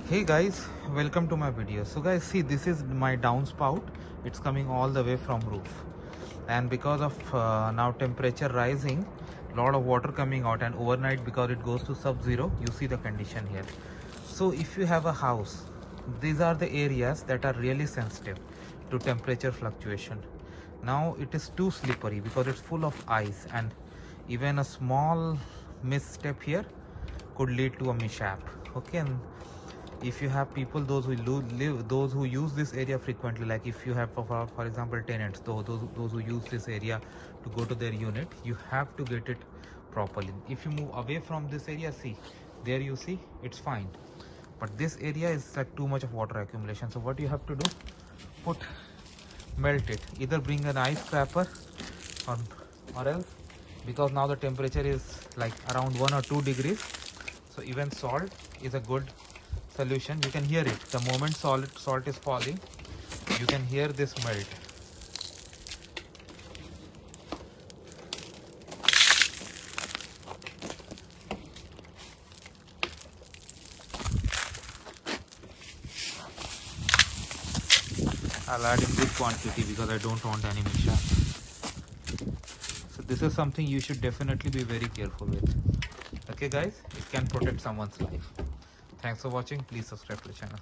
Hey guys, welcome to my video. So guys, see, this is my downspout. It's coming all the way from roof, and because of now temperature rising, lot of water coming out, and overnight because it goes to sub-zero, you see the condition here. So if you have a house, these are the areas that are really sensitive to temperature fluctuation. Now it is too slippery because it's full of ice, and even a small misstep here could lead to a mishap. Okay, and if you have people, those who use this area frequently, like if you have for example tenants, those who use this area to go to their unit, you have to get it properly. If you move away from this area, see there, you see it's fine, but this area is like too much of water accumulation. So what you have to do, melt it, either bring an ice scraper or else, because now the temperature is like around 1 or 2 degrees, so even salt is a good solution. You can hear it the moment salt is falling. You can hear this melt. I'll add in good quantity because I don't want any mishap. So this is something you should definitely be very careful with. Okay guys, it can protect someone's life. Thanks for watching. Please subscribe to the channel.